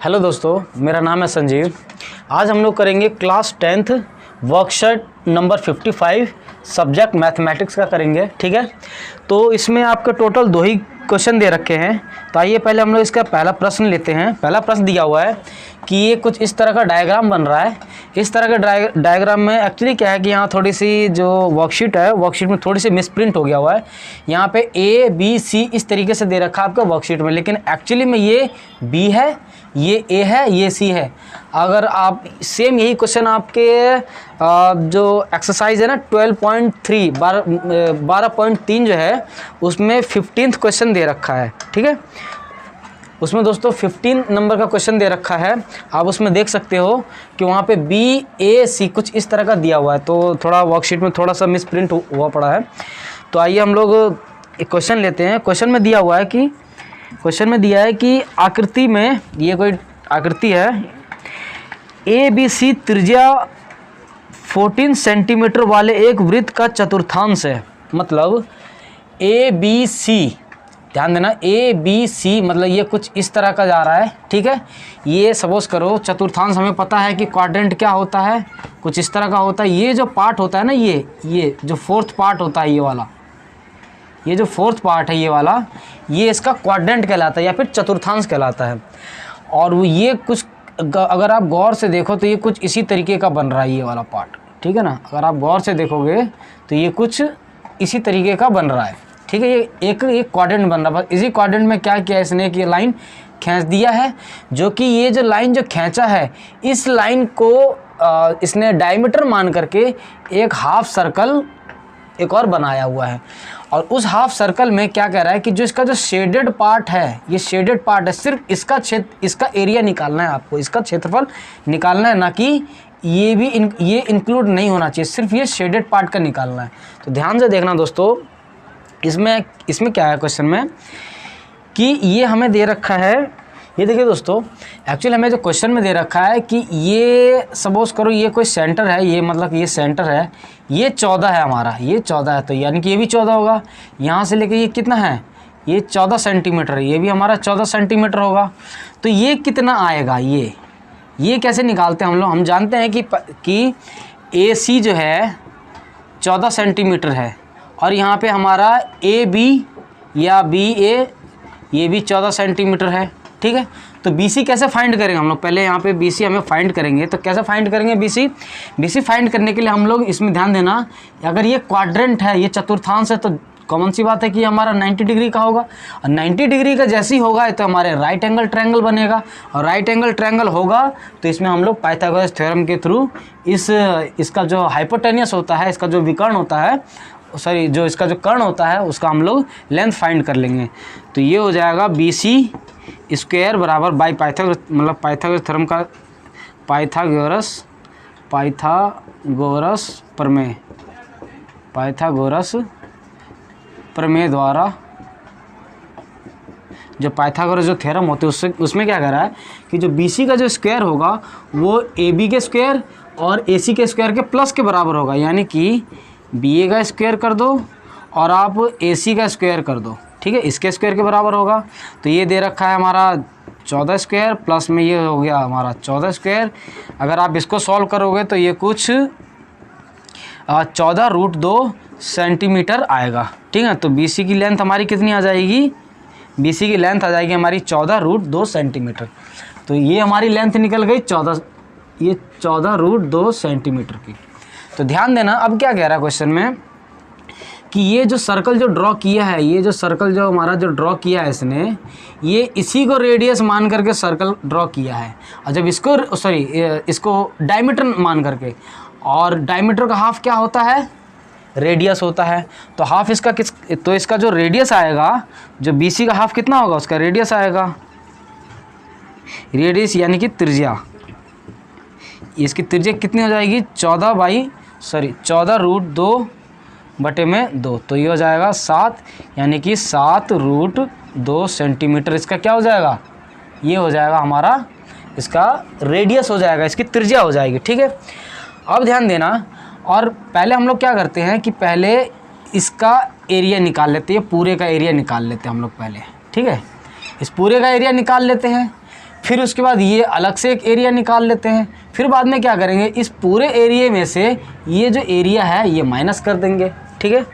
Hello दोस्तों, मेरा नाम है संजीव। आज हम लोग करेंगे class 10th worksheet number 55 subject mathematics का करेंगे। ठीक है, तो इसमें आपके टोटल 2 ही क्वेश्चन दे रखे हैं। तो आइए पहले हम लोग इसका पहला प्रश्न लेते हैं। पहला प्रश्न दिया हुआ है कि ये कुछ इस तरह का डायग्राम बन रहा है। इस तरह के डायग्राम में एक्चुअली क्या है कि यहाँ थोड़ी सी जो वर्कशीट है, वर्कशीट में थोड़ी सी मिसप्रिंट हो गया हुआ है। यहाँ पे A B C इस तरीके से दे रखा है आपका वर्कशीट में, लेकिन एक्चुअली में ये B है, ये A है, ये C है। अगर आप सेम यही क्वेश्चन आपके जो एक्सरसाइज है ना 12.3 12.3 जो है उसमें 15th क्वेश्चन दे रखा है। ठीक है, उसमें दोस्तों 15 नंबर का क्वेश्चन दे रखा है। आप उसमें देख सकते हो कि वहाँ पे B A C कुछ इस तरह का दिया हुआ है, तो थोड़ा वर्कशीट में थोड़ा सा मिसप्रिंट हुआ पड़ा है। तो आइए हम लोग एक क्वेश्चन लेते हैं। क्वेश्चन में दिया है कि आकृति में, ये कोई आकृति है, ABC त्रिज्या 14 सेंटीमीटर वाले एक वृत्त का चतुर्थांश है। मतलब ABC, ध्यान देना, ABC मतलब ये कुछ इस तरह का जा रहा है। ठीक है, ये सपोज करो चतुर्थांश, हमें पता है कि क्वाड्रेंट क्या होता है, कुछ इस तरह का होता है। ये जो पार्ट होता है ना, ये जो फोर्थ पार्ट होता है, ये जो फोर्थ पार्ट है, ये वाला, ये इसका क्वाड्रेंट कहलाता है या फिर चतुर्थांश कहलाता है। और वो ये कुछ, अगर आप गौर से देखो तो ये कुछ इसी तरीके का बन रहा है, ये वाला पार्ट। ठीक है ना, अगर आप गौर से देखोगे तो ये कुछ इसी तरीके का बन रहा है। ठीक है, ये एक क्वाड्रेंट बन रहा है। इसी क्वाड्रेंट में क्या किया इसने कि ये लाइन खींच दिया है, जो कि ये जो लाइन जो खींचा है, इस लाइन को इसने डायमीटर मान करके एक हाफ सर्कल एक और बनाया हुआ है। और उस हाफ सर्कल में क्या कह रहा है कि जो इसका जो शेडेड पार्ट है, ये शेडेड पार्ट है, सिर्फ इसका इसका एरिया निकालना है आपको, इसका क्षेत्रफल निकालना है, ना कि ये भी ये इंक्लूड नहीं होना चाहिए, सिर्फ ये शेडेड पार्ट का निकालना है। तो ध्यान से देखना दोस्तों, इसमें क्या है क्वेश्चन में कि ये हमें दे रखा है, ये देखिए दोस्तों, एक्चुअली हमें जो क्वेश्चन में दे रखा है कि ये सपोज करो ये कोई सेंटर है, ये मतलब ये सेंटर है, ये 14 है हमारा, ये 14 है, तो यानी कि ये भी 14 होगा। यहाँ से लेके ये कितना है, ये 14 सेंटीमीटर है, ये भी हमारा 14 सेंटीमीटर होगा। तो ये कितना आएगा, ये कैसे निकालते हैं हम लोग? हम जानते हैं कि AC जो है 14 सेंटीमीटर है, और यहाँ पे हमारा AB या BA ये भी 14 सेंटीमीटर है। ठीक है, तो BC कैसे फाइंड करेंगे हम लोग? पहले यहाँ पे BC हमें फाइंड करेंगे, तो कैसे फाइंड करेंगे BC फाइंड करने के लिए हम लोग इसमें ध्यान देना, अगर ये क्वाड्रेंट है, ये चतुर्थांश है, तो कॉमन सी बात है कि हमारा 90 डिग्री का होगा, और 90 डिग्री का जैसे ही होगा तो हमारे राइट एंगल ट्रायंगल बनेगा, और राइट एंगल ट्रायंगल होगा तो इसमें हम लोग पाइथागोरस थ्योरम के थ्रू इसका जो हाइपोटेनियस होता है, इसका जो विकर्ण होता है, सॉरी जो इसका जो कर्ण होता है, उसका हम लोग लेंथ फाइंड कर लेंगे। तो ये हो जाएगा BC स्क्वायर बराबर बाई पाइथागोरस, मतलब पाइथागोरस थ्योरम का पाइथागोरस प्रमेय द्वारा जो पाइथागोरस जो थ्योरम होते हैं उसमें क्या कर रहा है कि जो BC का जो स्क्वायर होगा वो AB के स्क्वायर और AC के स्क्वायर के प्लस के बराबर होगा, यानी कि BA का स्क्वायर कर दो और आप AC का स्क्वायर कर दो। ठीक है, इसके स्क्वायर के बराबर होगा। तो ये दे रखा है हमारा 14 स्क्वायर, प्लस में ये हो गया हमारा 14 स्क्वायर। अगर आप इसको सॉल्व करोगे तो ये कुछ 14√2 सेंटीमीटर आएगा। ठीक है, तो BC की लेंथ हमारी कितनी आ जाएगी? BC की लेंथ आ जाएगी हमारी 14√2 सेंटीमीटर। तो ये हमारी लेंथ निकल गई 14√2 सेंटीमीटर की। तो ध्यान देना, अब क्या कह रहा है क्वेश्चन में कि ये जो सर्कल जो ड्रॉ किया है, ये जो सर्कल जो हमारा जो ड्रॉ किया है इसने, ये इसी को रेडियस मान करके सर्कल ड्रॉ किया है, और जब इसको डायमीटर मान करके, और डायमीटर का हाफ क्या होता है? रेडियस होता है। तो हाफ इसका तो इसका जो रेडियस आएगा, जो BC का हाफ कितना होगा, उसका रेडियस आएगा, रेडियस यानी कि त्रिज्या, इसकी त्रिज्या कितनी हो जाएगी? 14/2/2। तो ये हो जाएगा 7, यानी कि 7√2 सेंटीमीटर इसका क्या हो जाएगा? ये हो जाएगा हमारा, इसका रेडियस हो जाएगा, इसकी त्रिज्या हो जाएगी। ठीक है, अब ध्यान देना, और पहले हम लोग क्या करते हैं कि पहले इसका एरिया निकाल लेते हैं, पूरे का एरिया निकाल लेते हैं हम लोग पहले। ठीक है, इस पूरे का एरिया निकाल लेते हैं। फिर उसके बाद ये अलग से एक एरिया निकाल लेते हैं। फिर बाद में क्या करेंगे, इस पूरे एरिया में से ये जो एरिया है ये माइनस कर देंगे, ठीक है।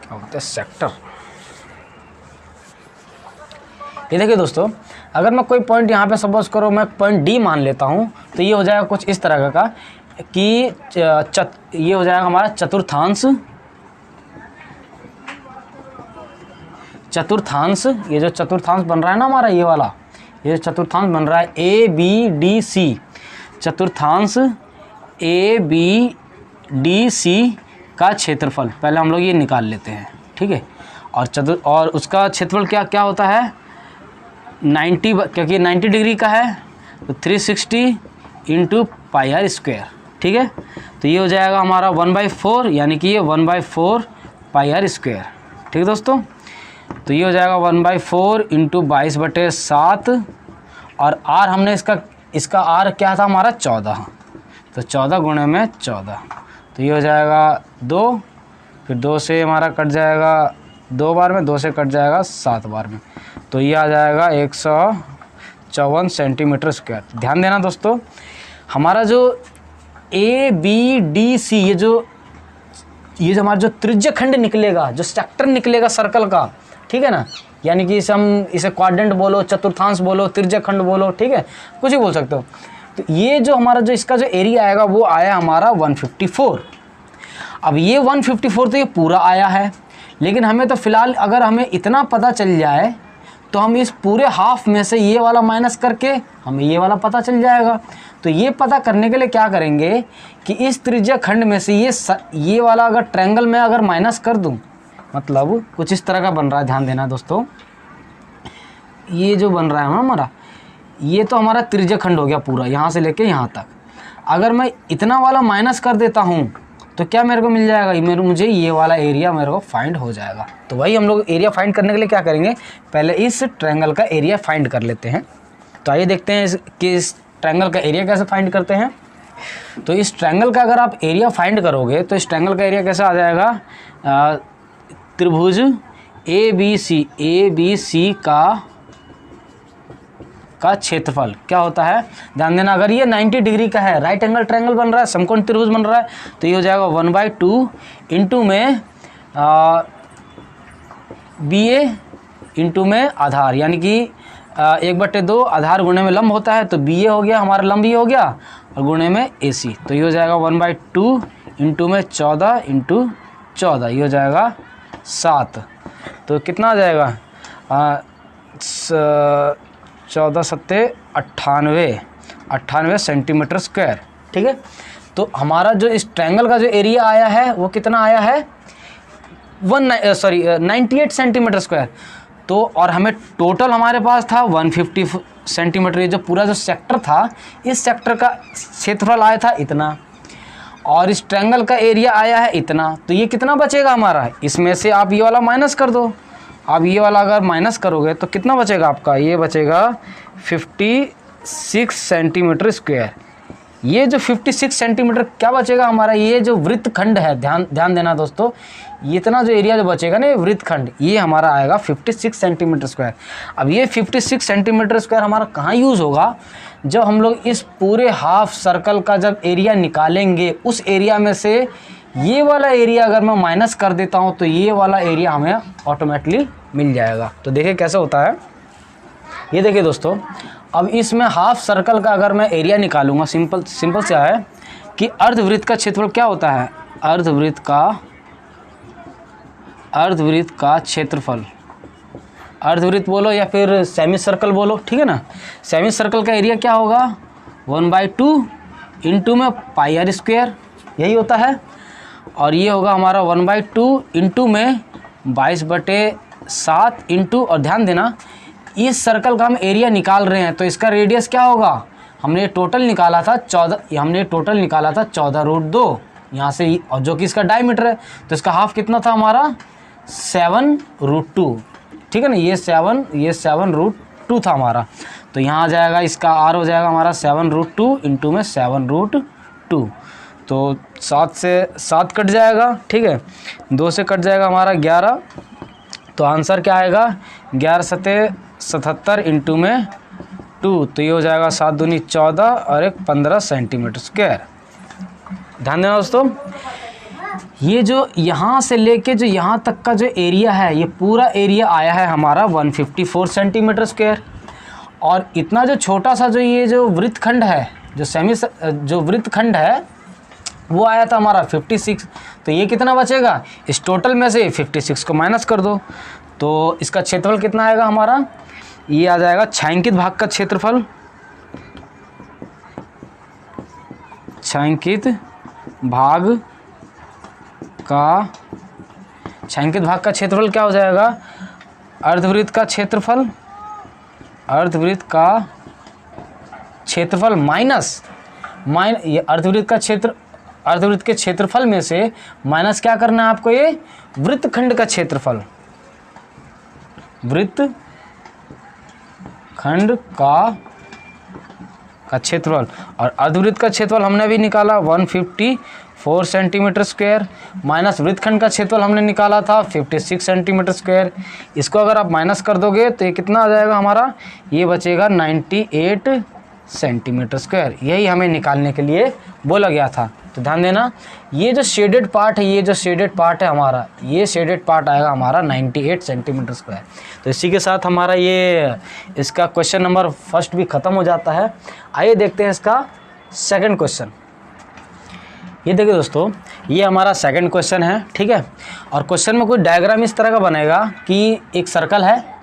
क्या होता है सेक्टर। ये देखिए दोस्तों, अगर मैं कोई पॉइंट यहाँ पे सपोज करो मैं पॉइंट डी मान लेता हूँ, तो ये हो जाएगा कुछ इस तरह का कि ये हो जाएगा हमारा चतुर्थांश। ये जो चतुर्थांश बन रहा है ना हमारा, ये वाला, ये चतुर्थांश बन रहा है ए बी डी सी, चतुर्थांश ए बी डी सी का क्षेत्रफल पहले हम लोग ये निकाल लेते हैं, ठीक है। और उसका क्षेत्रफल क्या क्या होता है 90, क्योंकि 90 डिग्री का है तो 360 इंटू पाई आर स्क्वायर, ठीक है। तो ये हो जाएगा हमारा 1/4, यानी कि ये 1/4 पाई आर स्क्वायर, ठीक है दोस्तों। तो ये हो जाएगा 1/4 इंटू 22/7, और आर हमने इसका आर क्या था हमारा 14, तो 14 गुणे में 14, तो ये हो जाएगा 2, फिर 2 से हमारा कट जाएगा 2 बार में, 2 से कट जाएगा 7 बार में, तो ये आ जाएगा 154 सेंटीमीटर स्क्वायर। ध्यान देना दोस्तों, हमारा जो ए बी डी सी ये जो हमारा जो त्रिज्य खंड निकलेगा, जो सेक्टर निकलेगा सर्कल का, ठीक है ना, यानी कि इसे क्वाड्रेंट बोलो, चतुर्थांश बोलो, त्रिज्य खंड बोलो, ठीक है, कुछ ही बोल सकते हो। तो ये जो हमारा जो इसका जो एरिया आएगा वो आया हमारा 154। अब ये 154 तो ये पूरा आया है, लेकिन हमें तो फ़िलहाल अगर हमें इतना पता चल जाए तो हम इस पूरे हाफ में से ये वाला माइनस करके हमें ये वाला पता चल जाएगा। तो ये पता करने के लिए क्या करेंगे कि इस त्रिज्या खंड में से ये वाला अगर ट्रायंगल में अगर माइनस कर दूं, मतलब कुछ इस तरह का बन रहा है, ध्यान देना दोस्तों, ये जो बन रहा है हमारा, ये तो हमारा त्रिज्या खंड हो गया पूरा, यहाँ से लेके यहाँ तक। अगर मैं इतना वाला माइनस कर देता हूँ तो क्या मेरे को मिल जाएगा, मुझे ये वाला एरिया मेरे को फाइंड हो जाएगा। तो वही हम लोग एरिया फाइंड करने के लिए क्या करेंगे, पहले इस ट्रायंगल का एरिया फाइंड कर लेते हैं। तो आइए देखते हैं कि इस ट्रायंगल का एरिया कैसे फाइंड करते हैं। तो इस ट्रायंगल का अगर आप एरिया फाइंड करोगे तो इस ट्रायंगल का एरिया कैसे आ जाएगा, त्रिभुज ए बी सी का क्षेत्रफल क्या होता है, ध्यान देना। अगर ये 90 डिग्री का है, राइट एंगल ट्रायंगल बन रहा है, समकोण त्रिभुज बन रहा है, तो ये हो जाएगा 1/2 इंटू में बी ए इंटू में आधार, यानी कि 1/2 आधार गुणे में लंब होता है, तो बी ए हो गया हमारा लंब, ये हो गया, और गुणे में ए सी, तो ये हो जाएगा 1/2 इंटू में 14 इंटू 14, ये हो जाएगा 7। तो कितना आ जाएगा 14 सत्ते 98 सेंटीमीटर स्क्वायर, ठीक है। तो हमारा जो इस ट्रायंगल का जो एरिया आया है वो कितना आया है 98 सेंटीमीटर स्क्वायर। तो और हमें टोटल हमारे पास था 150 सेंटीमीटर। ये जो पूरा जो सेक्टर था, इस सेक्टर का क्षेत्रफल आया था इतना, और इस ट्रायंगल का एरिया आया है इतना। तो ये कितना बचेगा हमारा, इसमें से आप ये वाला माइनस कर दो। आप ये वाला अगर माइनस करोगे तो कितना बचेगा आपका, ये बचेगा 56 सेंटीमीटर स्क्वायर। ये जो 56 सेंटीमीटर क्या बचेगा हमारा, ये जो वृत्तखंड है, ध्यान देना दोस्तों, इतना जो एरिया जो बचेगा ना, ये वृत्तखंड, ये हमारा आएगा 56 सेंटीमीटर स्क्वायर। अब ये 56 सेंटीमीटर स्क्वायर हमारा कहाँ यूज़ होगा, जब हम लोग इस पूरे हाफ सर्कल का जब एरिया निकालेंगे, उस एरिया में से ये वाला एरिया अगर मैं माइनस कर देता हूँ तो ये वाला एरिया हमें ऑटोमेटिकली मिल जाएगा। तो देखिए कैसे होता है, ये देखिए दोस्तों, अब इसमें हाफ सर्कल का अगर मैं एरिया निकालूंगा, सिंपल से है कि अर्धवृत्त का क्षेत्रफल क्या होता है, अर्धवृत्त का क्षेत्रफल, अर्धवृत्त बोलो या फिर सेमी सर्कल बोलो, ठीक है ना। सेमी सर्कल का एरिया क्या होगा 1/2 इंटू में पाई आर स्क्वायर, यही होता है। और ये होगा हमारा 1/2 इंटू में 22/7 इंटू, और ध्यान देना इस सर्कल का हम एरिया निकाल रहे हैं तो इसका रेडियस क्या होगा, हमने टोटल निकाला था 14, हमने टोटल निकाला था 14√2, यहाँ से, और जो कि इसका डायमीटर है, तो इसका हाफ कितना था हमारा 7√2, ठीक है ना, ये 7√2 था हमारा। तो यहाँ आ जाएगा इसका आर हो जाएगा हमारा 7√2 इंटू में 7√2, तो 7 से 7 कट जाएगा, ठीक है, 2 से कट जाएगा हमारा 11, तो आंसर क्या आएगा 11 सते 77 इंटू में 2, तो ये हो जाएगा 7 दूनी 14 और एक 15 सेंटीमीटर स्क्वायर। ध्यान देना दोस्तों, ये जो यहाँ से लेके जो यहाँ तक का जो एरिया है, ये पूरा एरिया आया है हमारा 154 सेंटीमीटर स्क्वायर, और इतना जो छोटा सा जो ये जो वृत्तखंड है, जो वृत्तखंड है वो आया था हमारा 56, तो ये कितना बचेगा, इस टोटल में से 56 को माइनस कर दो, तो इसका क्षेत्रफल कितना आएगा हमारा, ये आ जाएगा छायांकित भाग का क्षेत्रफल, छायांकित भाग का क्षेत्रफल क्या हो जाएगा, अर्धवृत्त का क्षेत्रफल, अर्धवृत्त का क्षेत्रफल माइनस ये अर्धवृत्त के क्षेत्रफल में से माइनस क्या करना है आपको, ये वृत्तखंड का क्षेत्रफल, वृत्तखंड का क्षेत्रफल, और अर्धवृत्त का क्षेत्रफल हमने भी निकाला 154 सेंटीमीटर स्क्वायर, माइनस वृत्तखंड का क्षेत्रफल हमने निकाला था 56 सेंटीमीटर स्क्वायर। इसको अगर आप माइनस कर दोगे तो ये कितना आ जाएगा हमारा, ये बचेगा 98 सेंटीमीटर स्क्वायर, यही हमें निकालने के लिए बोला गया था। तो ध्यान देना, ये जो शेडेड पार्ट है, हमारा ये शेडेड पार्ट आएगा हमारा 98 सेंटीमीटर स्क्वायर। तो इसी के साथ हमारा ये इसका क्वेश्चन नंबर फर्स्ट भी ख़त्म हो जाता है। आइए देखते हैं इसका सेकंड क्वेश्चन। ये देखिए दोस्तों, ये हमारा सेकंड क्वेश्चन है, ठीक है, और क्वेश्चन में कोई डायग्राम इस तरह का बनेगा कि एक सर्कल है,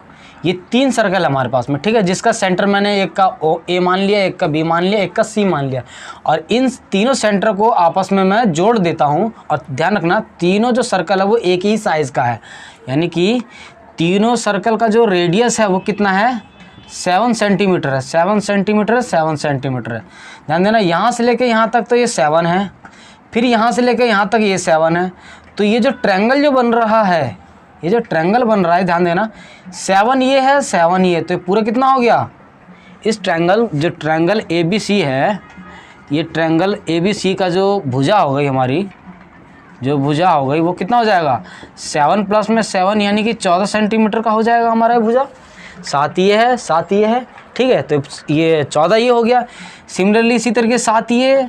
ये 3 सर्कल है हमारे पास में, ठीक है, जिसका सेंटर मैंने एक का ए मान लिया, एक का बी मान लिया, एक का सी मान लिया, और इन तीनों सेंटर को आपस में मैं जोड़ देता हूँ। और ध्यान रखना, तीनों जो सर्कल है वो एक ही साइज़ का है, यानी कि तीनों सर्कल का जो रेडियस है वो कितना है, 7 सेंटीमीटर है, 7 सेंटीमीटर है। ध्यान देना, यहाँ से लेके यहाँ तक तो ये 7 है, फिर यहाँ से लेके यहाँ तक ये 7 है, तो ये जो ट्रायंगल जो बन रहा है, ये जो ट्रायंगल बन रहा है, ध्यान देना 7 ये है, 7 ये, तो पूरा कितना हो गया, इस ट्रायंगल जो ट्रायंगल ABC है, ये ट्रायंगल ABC का जो भुजा हो गई हमारी, जो भुजा हो गई वो कितना हो जाएगा, 7 प्लस में 7 यानी कि 14 सेंटीमीटर का हो जाएगा हमारा ये भुजा। 7 ये है, 7 ये है, ठीक है, तो ये 14 ये हो गया। सिमिलरली इसी तरीके 7 ये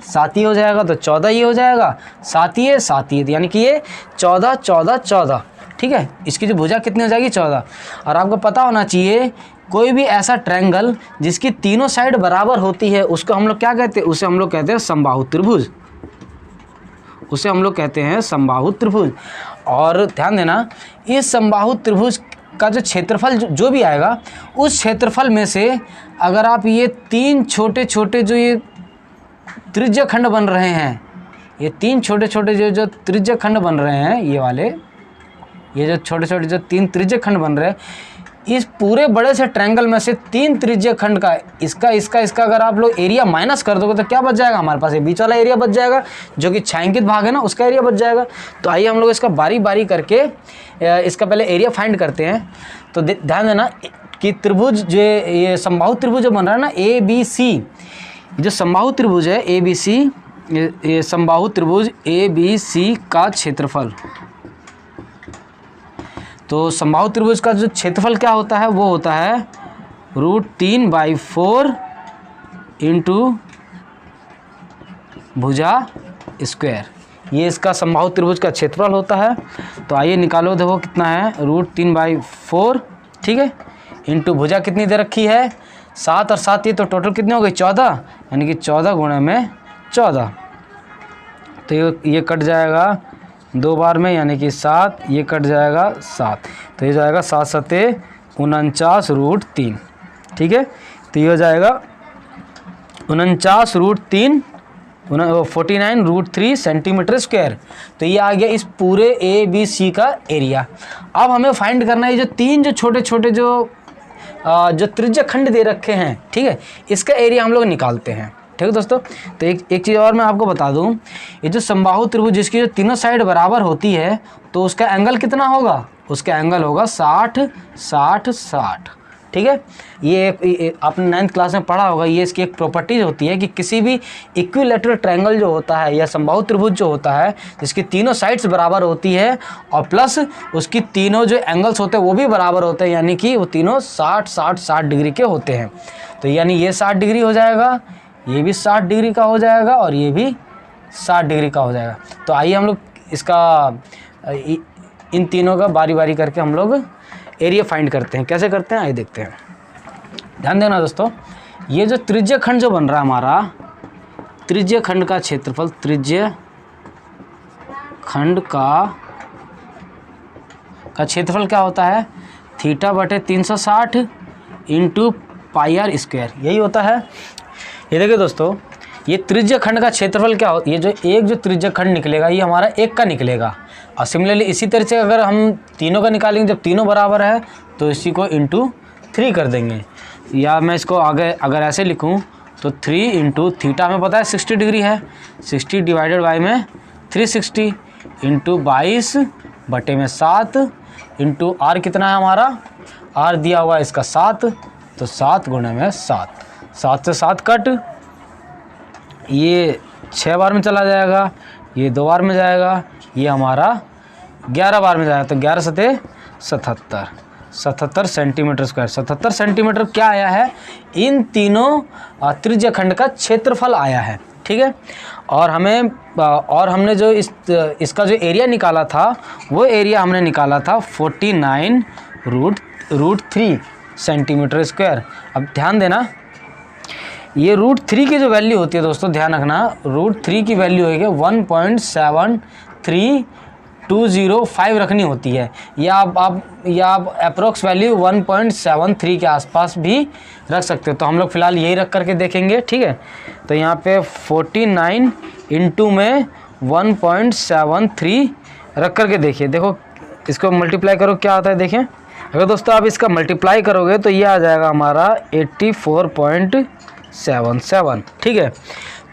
हो जाएगा, तो 14 ये हो जाएगा, 7 ये, यानी कि ये 14 14 14, ठीक है, इसकी जो भुजा कितनी हो जाएगी, 14। और आपको पता होना चाहिए, कोई भी ऐसा ट्रायंगल जिसकी तीनों साइड बराबर होती है उसको हम लोग क्या कहते हैं, उसे हम लोग कहते हैं समबाहु त्रिभुज, उसे हम लोग कहते हैं समबाहु त्रिभुज। और ध्यान देना, इस समबाहु त्रिभुज का जो क्षेत्रफल जो भी आएगा, उस क्षेत्रफल में से अगर आप ये 3 छोटे छोटे जो ये त्रिज्य खंड बन रहे हैं, ये 3 छोटे छोटे जो त्रिज्य खंड बन रहे हैं, ये वाले, ये जो छोटे छोटे जो 3 त्रिज्य खंड बन रहे हैं, इस पूरे बड़े से ट्रायंगल में से 3 त्रिज्य खंड का इसका अगर आप लोग एरिया माइनस कर दोगे तो क्या बच जाएगा हमारे पास, ये बीच वाला एरिया बच जाएगा, जो कि छायांकित भाग है ना, उसका एरिया बच जाएगा। तो आइए हम लोग इसका बारी बारी करके इसका पहले एरिया फाइंड करते हैं। तो ध्यान देना कि त्रिभुज जो ये समबाहु त्रिभुज जो बन रहा है ना, ABC, जो समबाहु त्रिभुज है ABC, ये समबाहु त्रिभुज ABC का क्षेत्रफल, तो समबाहु त्रिभुज का जो क्षेत्रफल क्या होता है, वो होता है √3/4 इंटू भुजा स्क्वायर, ये इसका समबाहु त्रिभुज का क्षेत्रफल होता है। तो आइए निकालो, देखो कितना है, √3/4, ठीक है, इंटू भुजा कितनी दे रखी है, 7 और 7 ये तो टोटल कितने हो गई, 14, यानी कि 14 गुणे में 14, तो ये कट जाएगा 2 बार में, यानी कि 7, ये कट जाएगा 7, तो ये जाएगा 7 सते 49√3, ठीक है, तो ये हो जाएगा 49√3 49√3 सेंटीमीटर स्क्वायर। तो ये आ गया इस पूरे ABC का एरिया। अब हमें फाइंड करना है जो 3 जो छोटे छोटे जो त्रिज्य खंड दे रखे हैं, ठीक है, इसका एरिया हम लोग निकालते हैं। ठीक है दोस्तों। तो एक चीज़ और मैं आपको बता दूं, ये जो समबाहु त्रिभुज जिसकी जो तीनों साइड बराबर होती है तो उसका एंगल कितना होगा, उसका एंगल होगा 60 60 60। ठीक है, ये आपने 9th क्लास में पढ़ा होगा, ये इसकी एक प्रॉपर्टीज होती है कि किसी भी इक्विलैटरल ट्रायंगल जो होता है या समबाहु त्रिभुज जो होता है जिसकी तीनों साइड्स बराबर होती है और प्लस उसकी तीनों जो एंगल्स होते हैं वो भी बराबर होते हैं, यानी कि वो तीनों 60 60 60 डिग्री के होते हैं। तो यानी ये 60 डिग्री हो जाएगा, ये भी 60 डिग्री का हो जाएगा और ये भी 60 डिग्री का हो जाएगा। तो आइए हम लोग इसका इन तीनों का बारी बारी करके हम लोग एरिया फाइंड करते हैं। कैसे करते हैं आइए देखते हैं। ध्यान देना दोस्तों, ये जो त्रिज्य खंड जो बन रहा है हमारा, त्रिज्य खंड का क्षेत्रफल, त्रिज्य खंड का क्षेत्रफल क्या होता है, θ/360 इंटू πr स्क्वायर, यही होता है। ये देखिए दोस्तों, ये त्रिज्य खंड का क्षेत्रफल क्या हो, ये जो एक जो त्रिज्य खंड निकलेगा ये हमारा एक का निकलेगा। और सिमिलरली इसी तरह से अगर हम तीनों का निकालेंगे, जब तीनों बराबर है तो इसी को इंटू 3 कर देंगे। या मैं इसको आगे अगर ऐसे लिखूं तो 3 इंटू थीटा हमें पता है 60 डिग्री है, 60 डिवाइडेड बाई में 360 इंटू 22/7 इंटू आर कितना है हमारा, आर दिया हुआ है इसका 7, तो 7 गुणे में 7, 7 से 7 कट, ये 6 बार में चला जाएगा, ये 2 बार में जाएगा, ये हमारा 11 बार में जाएगा। तो 11 सते 77 सेंटीमीटर स्क्वायर। 77 सेंटीमीटर क्या आया है, इन तीनों त्रिज्य खंड का क्षेत्रफल आया है। ठीक है, और हमने जो इसका जो एरिया निकाला था वो एरिया हमने निकाला था 49√3 सेंटीमीटर स्क्वायर। अब ध्यान देना, ये √3 की जो वैल्यू होती है दोस्तों, ध्यान रखना, √3 की वैल्यू है 1.73205 रखनी होती है, या आप अप्रोक्स वैल्यू 1.73 के आसपास भी रख सकते हो। तो हम लोग फिलहाल यही रख करके देखेंगे। ठीक है, तो यहाँ पे 49 इंटू में 1.73 रख करके देखिए, देखो इसको मल्टीप्लाई करो क्या आता है। देखें, अगर दोस्तों आप इसका मल्टीप्लाई करोगे तो ये आ जाएगा हमारा 84.77। ठीक है,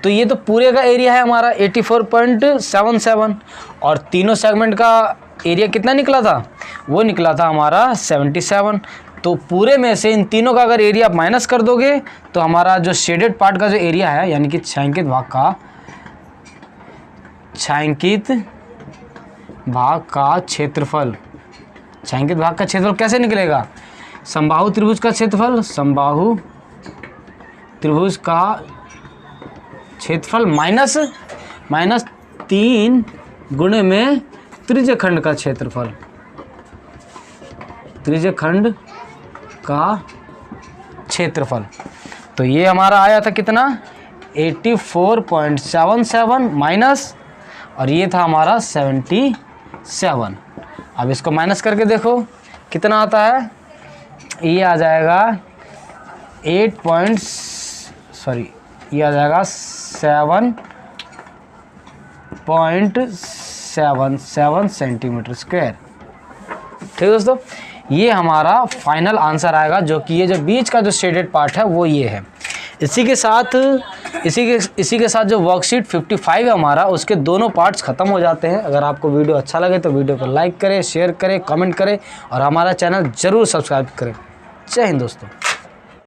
तो ये तो पूरे का एरिया है हमारा 84.77 और तीनों सेगमेंट का एरिया कितना निकला था, वो निकला था हमारा 77। तो पूरे में से इन तीनों का अगर एरिया आप माइनस कर दोगे तो हमारा जो शेडेड पार्ट का जो एरिया है, यानी कि छायांकित भाग का क्षेत्रफल, छायांकित भाग का क्षेत्रफल कैसे निकलेगा, समबाहु त्रिभुज का क्षेत्रफल, समबाहु त्रिभुज का क्षेत्रफल माइनस 3 गुणे में त्रिज्य खंड का क्षेत्रफल, त्रिज्य खंड का क्षेत्रफल। तो ये हमारा आया था कितना, 84.77 माइनस, और ये था हमारा 77। अब इसको माइनस करके देखो कितना आता है, ये आ जाएगा 7.77 सेंटीमीटर स्क्वायर। ठीक है दोस्तों, ये हमारा फाइनल आंसर आएगा, जो कि ये जो बीच का जो शेडेड पार्ट है वो ये है। इसी के साथ जो वर्कशीट 55 है हमारा, उसके दोनों पार्ट्स ख़त्म हो जाते हैं। अगर आपको वीडियो अच्छा लगे तो वीडियो को लाइक करें, शेयर करें, कमेंट करें और हमारा चैनल ज़रूर सब्सक्राइब करें। जय हिंद दोस्तों।